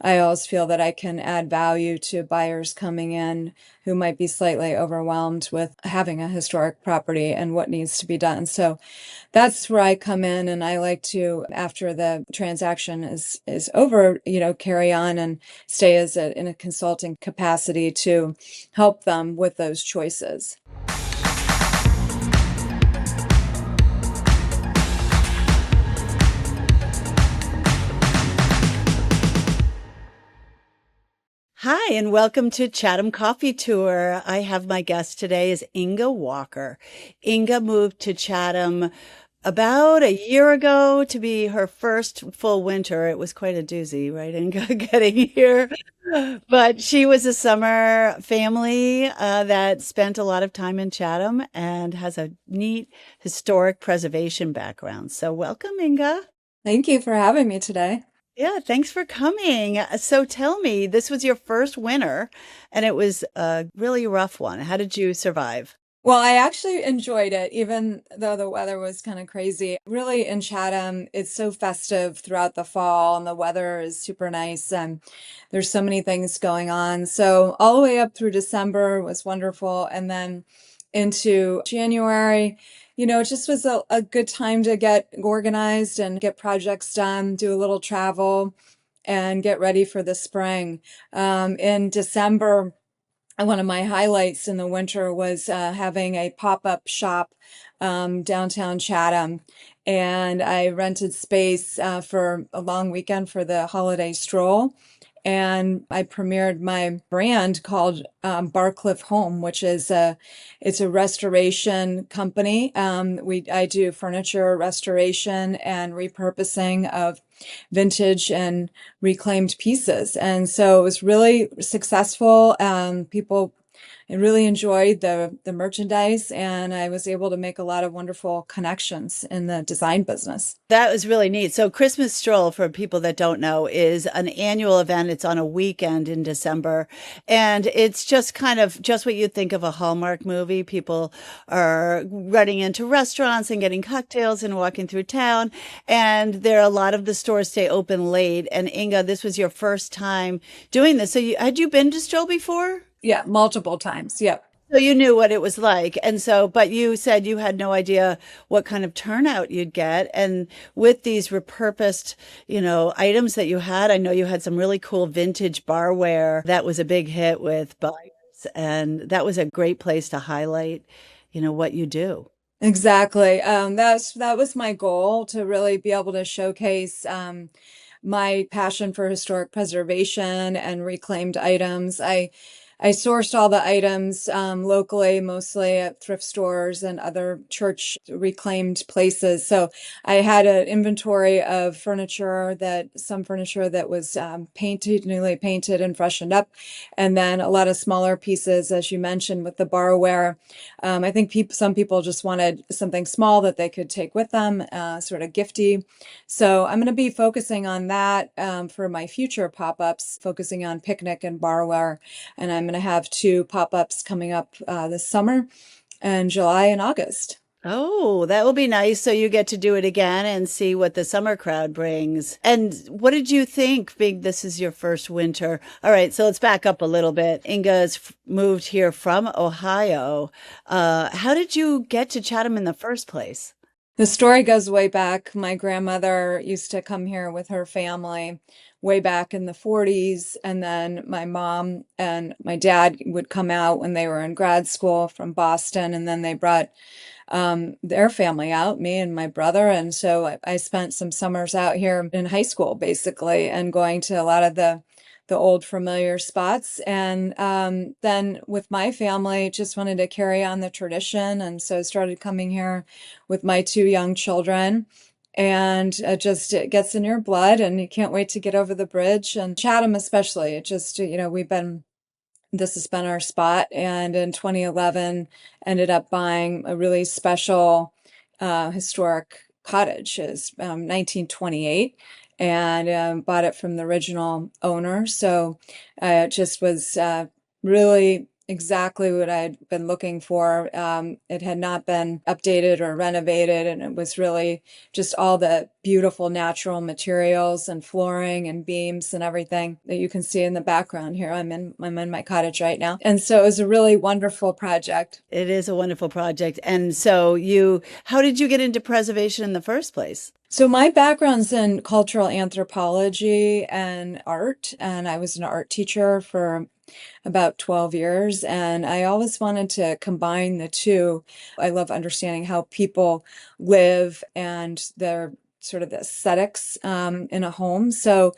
I always feel that I can add value to buyers coming in who might be slightly overwhelmed with having a historic property and what needs to be done. So that's where I come in, and I like to, after the transaction is over, carry on and stay in a consulting capacity to help them with those choices. Hi, and welcome to Chatham Coffee Tour. I have my guest today is Inga Walker. Inga moved to Chatham about a year ago to be her first full winter. It was quite a doozy, right, Inga, getting here. But she was a summer family that spent a lot of time in Chatham and has a neat historic preservation background. So welcome, Inga. Thank you for having me today. Yeah, thanks for coming. So tell me, this was your first winter and it was a really rough one. How did you survive? Well, I actually enjoyed it, even though the weather was kind of crazy. Really, in Chatham, it's so festive throughout the fall, and the weather is super nice, and there's so many things going on. So, all the way up through December was wonderful. And then into January, it just was a good time to get organized and get projects done, do a little travel, and get ready for the spring. In December, and one of my highlights in the winter was having a pop-up shop downtown Chatham. And I rented space for a long weekend for the holiday stroll. And I premiered my brand called Barcliff Home, which is it's a restoration company. I do furniture restoration and repurposing of vintage and reclaimed pieces. And so it was really successful. People really enjoyed the merchandise, and I was able to make a lot of wonderful connections in the design business. That was really neat. So Christmas Stroll, for people that don't know, is an annual event. It's on a weekend in December, and it's just kind of just what you'd think of a Hallmark movie. People are running into restaurants and getting cocktails and walking through town, and there are a lot of the stores stay open late. And Inga, this was your first time doing this. So had you been to Stroll before? Yeah, multiple times. Yep. So you knew what it was like. And so, but you said you had no idea what kind of turnout you'd get. And with these repurposed, items that you had, I know you had some really cool vintage barware that was a big hit with buyers. And that was a great place to highlight, what you do. Exactly. That was my goal, to really be able to showcase my passion for historic preservation and reclaimed items. I sourced all the items locally, mostly at thrift stores and other church reclaimed places. So I had an inventory of some furniture that was newly painted and freshened up, and then a lot of smaller pieces, as you mentioned, with the barware. I think some people just wanted something small that they could take with them, sort of gifty. So I'm going to be focusing on that for my future pop-ups, focusing on picnic and barware. And I'm going to have two pop-ups coming up this summer in July and August. Oh, that will be nice. So you get to do it again and see what the summer crowd brings. And what did you think, being this is your first winter? All right, so let's back up a little bit. Inga's moved here from Ohio. How did you get to Chatham in the first place? The story goes way back. My grandmother used to come here with her family way back in the 40s. And then my mom and my dad would come out when they were in grad school from Boston. And then they brought their family out, me and my brother. And so I spent some summers out here in high school, basically, and going to a lot of the old familiar spots. And then with my family, just wanted to carry on the tradition. And so started coming here with my two young children. And it gets in your blood, and you can't wait to get over the bridge. And Chatham, especially, it just, this has been our spot. And in 2011, ended up buying a really special historic cottage. It's 1928, and bought it from the original owner. So it just was really exactly what I'd been looking for. It had not been updated or renovated, and it was really just all the beautiful natural materials and flooring and beams and everything that you can see in the background here. I'm in my cottage right now. And so it was a really wonderful project. It is a wonderful project. And how did you get into preservation in the first place? So my background's in cultural anthropology and art, and I was an art teacher for about 12 years, and I always wanted to combine the two. I love understanding how people live and their sort of the aesthetics in a home. So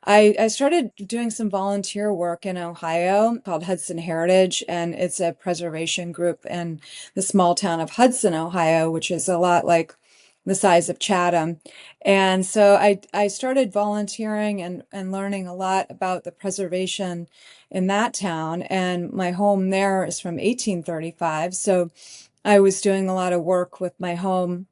I started doing some volunteer work in Ohio called Hudson Heritage, and it's a preservation group in the small town of Hudson, Ohio, which is a lot like the size of Chatham. And so I started volunteering and learning a lot about the preservation in that town. And my home there is from 1835. So I was doing a lot of work with my home,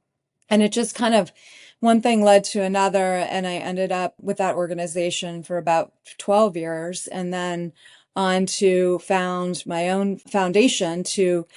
and it just kind of one thing led to another. And I ended up with that organization for about 12 years, and then on to found my own foundation to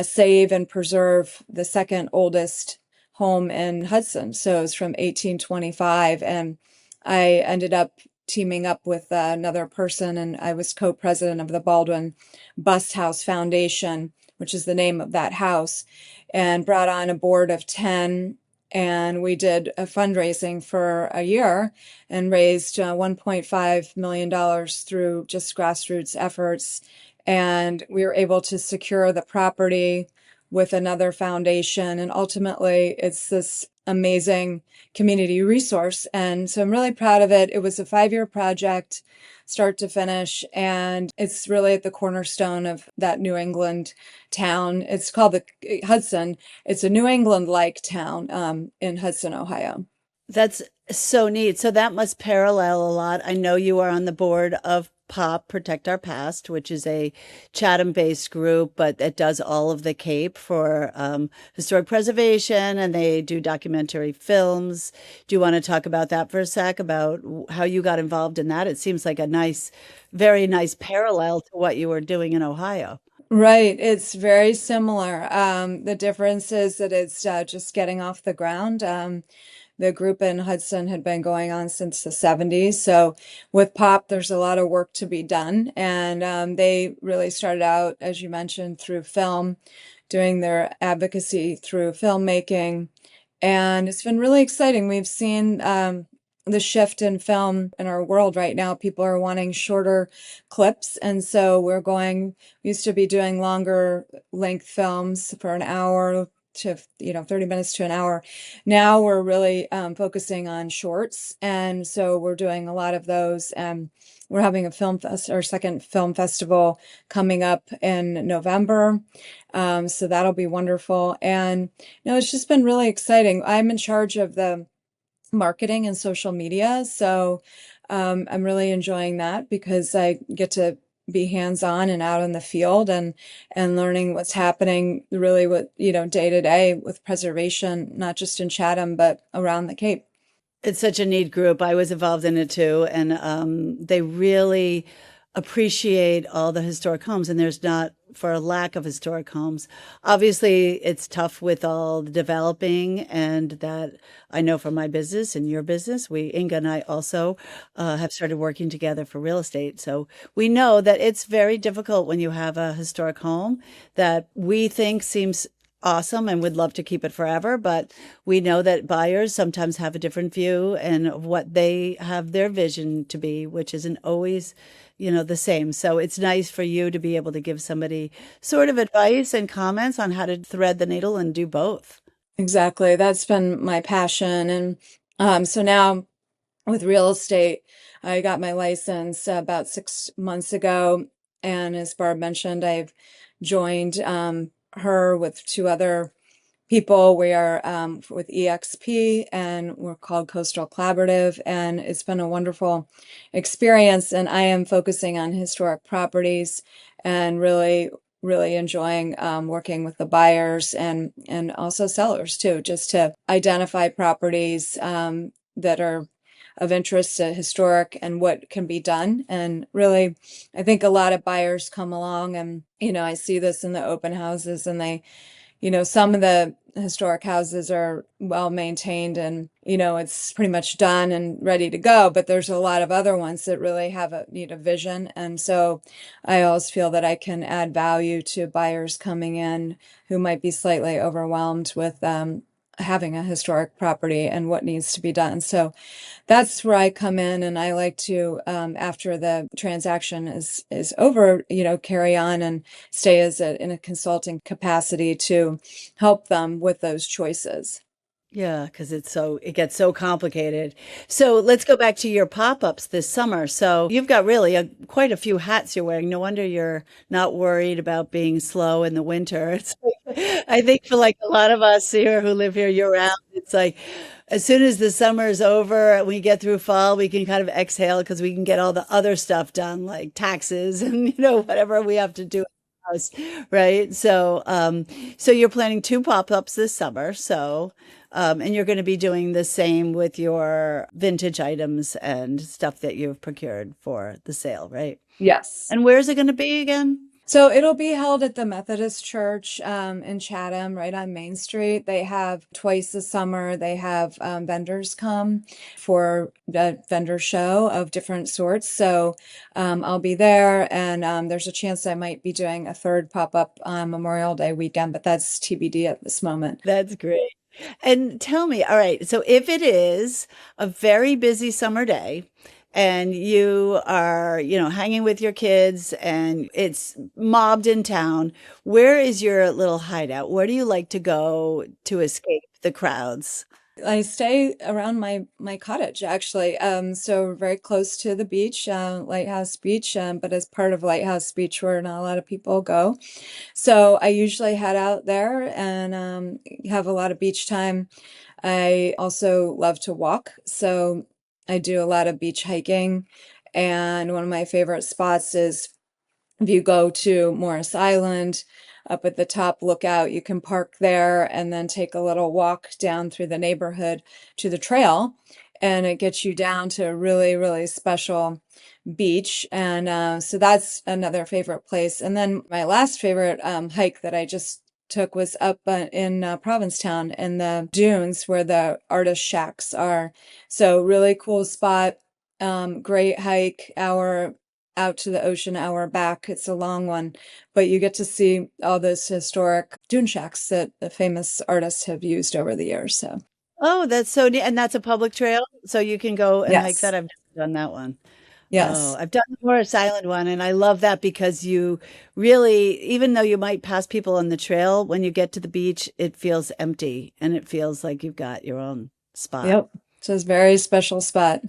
save and preserve the second oldest home in Hudson. So it was from 1825. And I ended up teaming up with another person, and I was co-president of the Baldwin Bust House Foundation, which is the name of that house, and brought on a board of 10. And we did a fundraising for a year and raised $1.5 million through just grassroots efforts. And we were able to secure the property with another foundation. And ultimately, it's this amazing community resource. And so I'm really proud of it. It was a 5-year project, start to finish, and it's really at the cornerstone of that New England town. It's called the Hudson. It's a New England-like town in Hudson, Ohio. That's so neat. So that must parallel a lot. I know you are on the board of POP, Protect Our Past, which is a Chatham-based group, but it does all of the Cape for historic preservation, and they do documentary films. Do you want to talk about that for a sec, about how you got involved in that? It seems like a nice, very nice parallel to what you were doing in Ohio. Right, it's very similar. The difference is that it's just getting off the ground. The group in Hudson had been going on since the 70s. So with POP, there's a lot of work to be done. And they really started out, as you mentioned, through film, doing their advocacy through filmmaking. And it's been really exciting. We've seen the shift in film in our world right now. People are wanting shorter clips. And so we used to be doing longer length films for an hour to 30 minutes to an hour. Now we're really focusing on shorts, and so we're doing a lot of those. And we're having our second film festival coming up in November, so that'll be wonderful. And it's just been really exciting. I'm in charge of the marketing and social media, so I'm really enjoying that because I get to be hands-on and out in the field and learning what's happening really with day to day with preservation, not just in Chatham but around the Cape. It's such a neat group. I was involved in it too, and they really appreciate all the historic homes, and there's not for a lack of historic homes. Obviously, it's tough with all the developing, and that I know from my business and your business. Inga and I also have started working together for real estate. So we know that it's very difficult when you have a historic home that we think seems awesome and would love to keep it forever, but we know that buyers sometimes have a different view and of what they have their vision to be, which isn't always the same. So it's nice for you to be able to give somebody sort of advice and comments on how to thread the needle and do both. Exactly. That's been my passion. And so now with real estate, I got my license about 6 months ago. And as Barb mentioned, I've joined her with two other people. We are with EXP, and we're called Coastal Collaborative, and it's been a wonderful experience. And I am focusing on historic properties and really enjoying working with the buyers and also sellers too, just to identify properties that are of interest to historic and what can be done. And really, I think a lot of buyers come along and, I see this in the open houses and some of the historic houses are well maintained and, it's pretty much done and ready to go. But there's a lot of other ones that really need a vision. And so I always feel that I can add value to buyers coming in who might be slightly overwhelmed with having a historic property and what needs to be done. So that's where I come in, and I like to, after the transaction is over, carry on and stay in a consulting capacity to help them with those choices. Yeah, because it gets so complicated. So let's go back to your pop-ups this summer. So you've got really quite a few hats you're wearing. No wonder you're not worried about being slow in the winter. I think for like a lot of us here who live here year round, it's like as soon as the summer is over and we get through fall, we can kind of exhale because we can get all the other stuff done, like taxes and whatever we have to do in the house, right? So you're planning two pop-ups this summer. And you're going to be doing the same with your vintage items and stuff that you've procured for the sale, right? Yes. And where's it going to be again? So it'll be held at the Methodist Church in Chatham, right on Main Street. They have twice a summer, they have vendors come for a vendor show of different sorts. So I'll be there, and there's a chance I might be doing a third pop-up on Memorial Day weekend, but that's TBD at this moment. That's great. And tell me, all right, so if it is a very busy summer day and you are, hanging with your kids and it's mobbed in town, where is your little hideout? Where do you like to go to escape the crowds? I stay around my cottage actually. So very close to the beach, Lighthouse Beach, but as part of Lighthouse Beach where not a lot of people go. So I usually head out there and have a lot of beach time. I also love to walk, so I do a lot of beach hiking. And one of my favorite spots is if you go to Morris Island, up at the top lookout, you can park there and then take a little walk down through the neighborhood to the trail. And it gets you down to a really, really special beach. And so that's another favorite place. And then my last favorite hike that I just took was up in Provincetown in the dunes where the artist shacks are. So really cool spot. Great hike, hour out to the ocean, hour back. It's a long one, but you get to see all those historic dune shacks that the famous artists have used over the years. So Oh, that's so neat. And that's a public trail, so you can go and hike that. yes, I've never done that one. Oh, yes. I've done the Morris Island one, and I love that because you really, even though you might pass people on the trail, when you get to the beach, it feels empty and it feels like you've got your own spot. Yep. So it's a very special spot.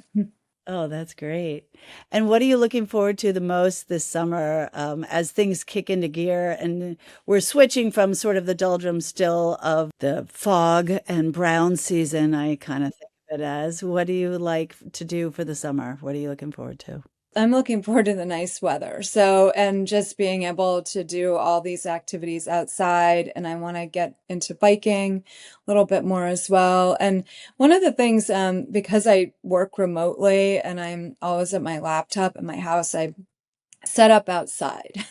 Oh, that's great. And what are you looking forward to the most this summer as things kick into gear? And we're switching from sort of the doldrums still of the fog and brown season, I kind of think of it as. What do you like to do for the summer? What are you looking forward to? I'm looking forward to the nice weather. So, and just being able to do all these activities outside. And I want to get into biking a little bit more as well. And one of the things, because I work remotely and I'm always at my laptop at my house, I set up outside.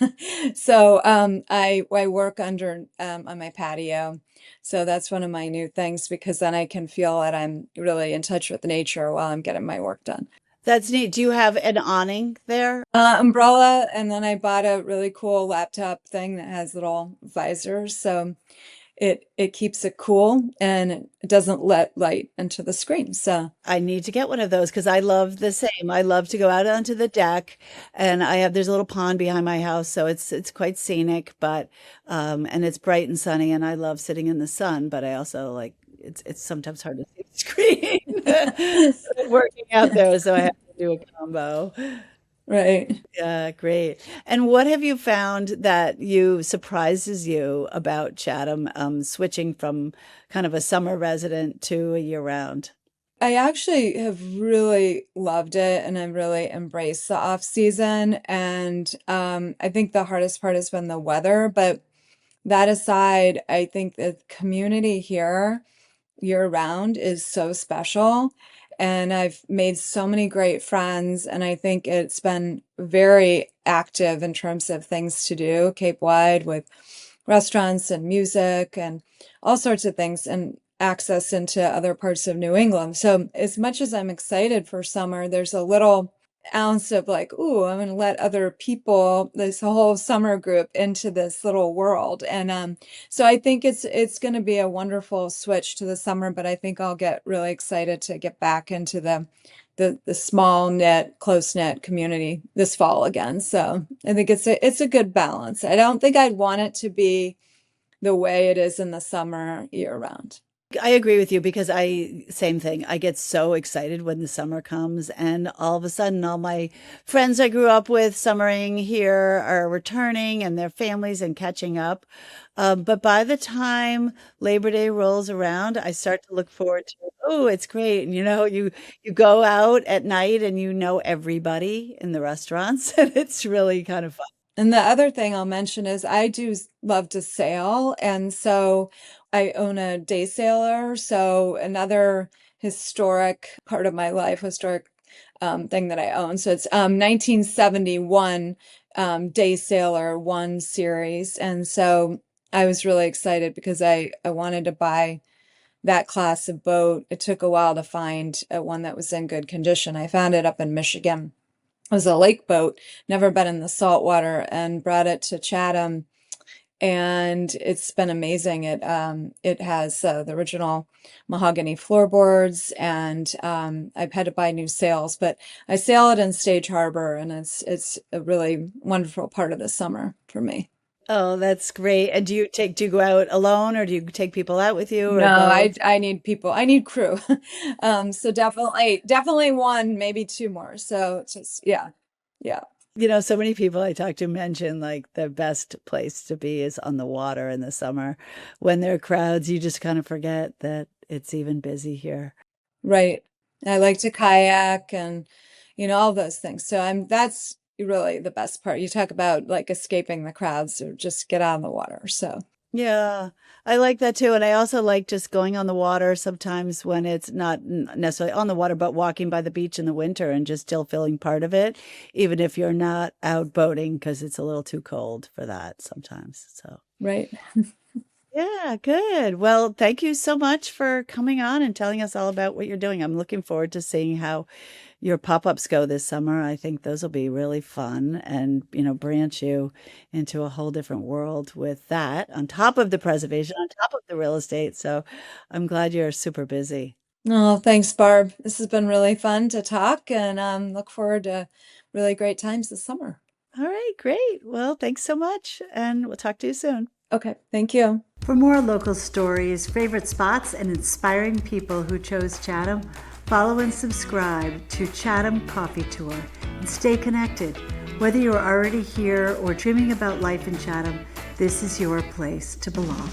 So, I work under, on my patio. So that's one of my new things because then I can feel that I'm really in touch with nature while I'm getting my work done. That's neat. Do you have an awning there? Umbrella, and then I bought a really cool laptop thing that has little visors, so it keeps it cool and it doesn't let light into the screen. So I need to get one of those because I love the same. I love to go out onto the deck and there's a little pond behind my house, so it's quite scenic, but and it's bright and sunny and I love sitting in the sun, but I also like it's sometimes hard to see the screen. Working out there, so I have to do a combo. right. Yeah, great. And what have you found that you surprises you about Chatham, switching from kind of a summer resident to a year round? I actually have really loved it and I've really embraced the off season. And I think the hardest part has been the weather, but that aside, I think the community here year round is so special. and I've made so many great friends, and I think it's been very active in terms of things to do Cape Wide with restaurants and music and all sorts of things and access into other parts of New England. So as much as I'm excited for summer, there's a little ounce of like, ooh, I'm going to let other people, this whole summer group, into this little world. And so I think it's going to be a wonderful switch to the summer, but I think I'll get really excited to get back into the small knit, close knit community this fall again. So I think it's a good balance. I don't think I'd want it to be the way it is in the summer year round. I agree with you because same thing. I get so excited when the summer comes, and all of a sudden, all my friends I grew up with summering here are returning and their families and catching up. But by the time Labor Day rolls around, I start to look forward to, oh, it's great. And you go out at night and you know everybody in the restaurants, and it's really kind of fun. And the other thing I'll mention is I do love to sail. And so I own a day sailor. So another historic part of my life, historic thing that I own. So it's 1971 Day Sailor 1 series. And so I was really excited because I wanted to buy that class of boat. It took a while to find one that was in good condition. I found it up in Michigan. It was a lake boat, never been in the salt water, and brought it to Chatham, and it's been amazing. It has the original mahogany floorboards, and I've had to buy new sails, but I sail it in Stage Harbor, and it's a really wonderful part of the summer for me. Oh, that's great. And do you go out alone or do you take people out with you or No, both? I need people. I need crew. So definitely one, maybe two more. So it's just yeah, yeah. So many people I talk to mention like the best place to be is on the water in the summer. When there are crowds, you just kind of forget that it's even busy here. Right. I like to kayak and all those things. So that's really the best part. You talk about like escaping the crowds or just get out on the water. So Yeah, I like that too. And I also like just going on the water sometimes when it's not necessarily on the water, but walking by the beach in the winter and just still feeling part of it, even if you're not out boating because it's a little too cold for that sometimes. So. right. Yeah, good. Well, thank you so much for coming on and telling us all about what you're doing. I'm looking forward to seeing how your pop-ups go this summer. I think those will be really fun and, branch you into a whole different world with that on top of the preservation, on top of the real estate. So I'm glad you're super busy. Oh, thanks, Barb. This has been really fun to talk and look forward to really great times this summer. All right, great. Well, thanks so much, and we'll talk to you soon. Okay, thank you. For more local stories, favorite spots, and inspiring people who chose Chatham, follow and subscribe to Chatham Coffee Tour and stay connected. Whether you're already here or dreaming about life in Chatham, this is your place to belong.